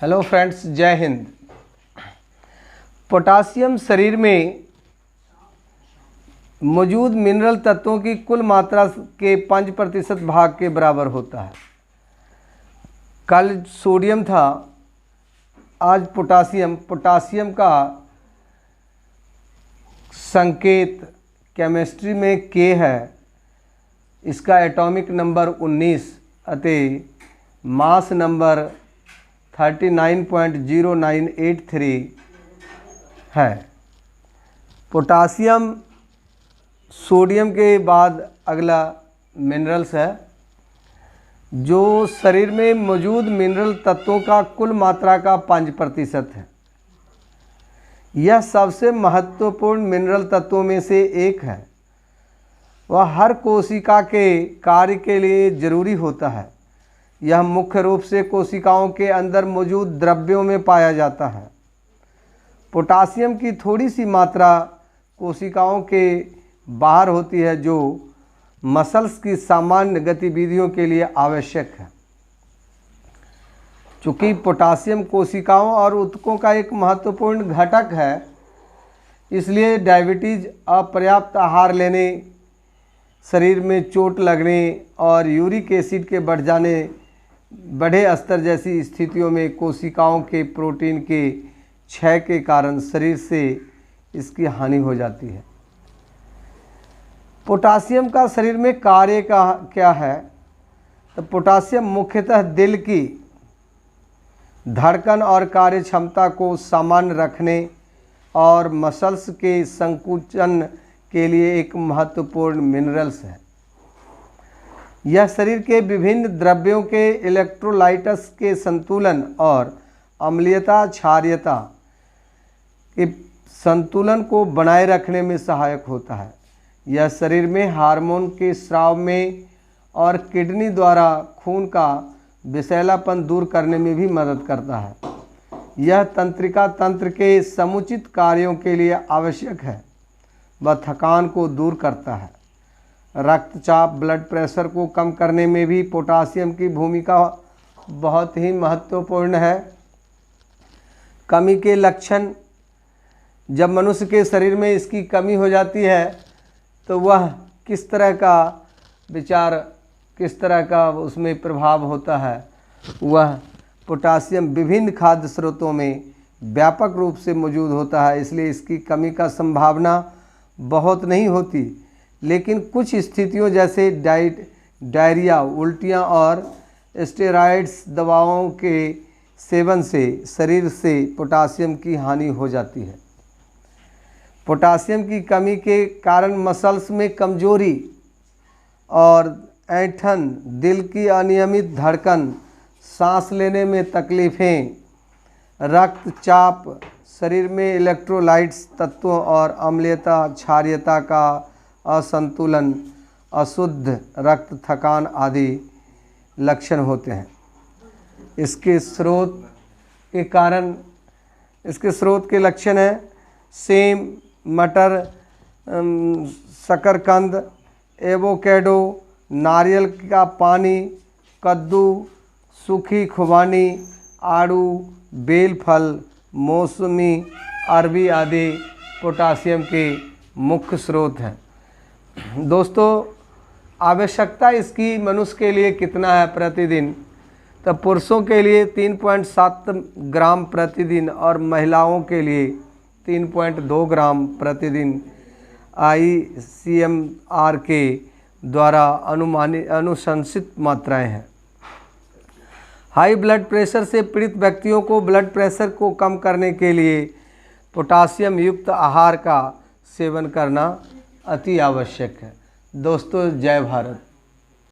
Hello friends, जय Hind. Potassium शरीर में मौजूद मिनरल तत्वों की कुल मात्रा के 5% भाग के बराबर होता है। कल सोडियम था, आज पोटासियम। पोटासियम का संकेत केमिस्ट्री में के है। इसका एटॉमिक नंबर 19 अतः मास नंबर 39.0983 है। पोटासियम सोडियम के बाद अगला मिनरल्स है, जो शरीर में मौजूद मिनरल तत्वों का कुल मात्रा का 5% है। यह सबसे महत्वपूर्ण मिनरल तत्वों में से एक है। वह हर कोशिका के कार्य के लिए जरूरी होता है। यह मुख्य रूप से कोशिकाओं के अंदर मौजूद द्रव्यों में पाया जाता है। पोटासियम की थोड़ी सी मात्रा कोशिकाओं के बाहर होती है, जो मसल्स की सामान्य गतिविधियों के लिए आवश्यक है। चूँकि पोटासियम कोशिकाओं और ऊतकों का एक महत्वपूर्ण घटक है, इसलिए डायबिटीज, अपर्याप्त आहार लेने, शरीर में चोट लगने और यूरिक एसिड के बढ़े स्तर जैसी स्थितियों में कोशिकाओं के प्रोटीन के क्षय के कारण शरीर से इसकी हानि हो जाती है। पोटासियम का शरीर में कार्य का क्या है? तो पोटासियम मुख्यतः दिल की धड़कन और कार्य क्षमता को सामान्य रखने और मसल्स के संकुचन के लिए एक महत्वपूर्ण मिनरल्स है। यह शरीर के विभिन्न द्रव्यों के इलेक्ट्रोलाइट्स के संतुलन और अम्लीयता क्षारीयता के संतुलन को बनाए रखने में सहायक होता है। यह शरीर में हार्मोन के स्राव में और किडनी द्वारा खून का विषैलापन दूर करने में भी मदद करता है। यह तंत्रिका तंत्र के समुचित कार्यों के लिए आवश्यक है। वह थकान को दूर करता है। रक्तचाप, ब्लड प्रेशर को कम करने में भी पोटासियम की भूमिका बहुत ही महत्वपूर्ण है। कमी के लक्षण: जब मनुष्य के शरीर में इसकी कमी हो जाती है तो वह किस तरह का उसमें प्रभाव होता है। वह पोटासियम विभिन्न खाद्य स्रोतों में व्यापक रूप से मौजूद होता है, इसलिए इसकी कमी का संभावना बहुत नहीं होती। लेकिन कुछ स्थितियों जैसे डायरिया, उल्टियाँ और स्टेरॉइड्स दवाओं के सेवन से शरीर से पोटासियम की हानि हो जाती है। पोटासियम की कमी के कारण मसल्स में कमजोरी और ऐंठन, दिल की अनियमित धड़कन, सांस लेने में तकलीफ़ें, रक्तचाप, शरीर में इलेक्ट्रोलाइट्स तत्वों और अम्लीयता क्षारीयता का असंतुलन, अशुद्ध रक्त, थकान आदि लक्षण होते हैं। इसके स्रोत के लक्षण हैं: सेम, मटर, शकरकंद, एवोकेडो, नारियल का पानी, कद्दू, सूखी खुबानी, आड़ू, बेलफल, मौसमी, अरबी आदि पोटासियम के मुख्य स्रोत हैं। दोस्तों, आवश्यकता इसकी मनुष्य के लिए कितना है प्रतिदिन? तो पुरुषों के लिए 3.7 ग्राम प्रतिदिन और महिलाओं के लिए 3.2 ग्राम प्रतिदिन ICMR के द्वारा अनुशंसित मात्राएं हैं। हाई ब्लड प्रेशर से पीड़ित व्यक्तियों को ब्लड प्रेशर को कम करने के लिए पोटासियम युक्त आहार का सेवन करना अति आवश्यक है। दोस्तों, जय भारत।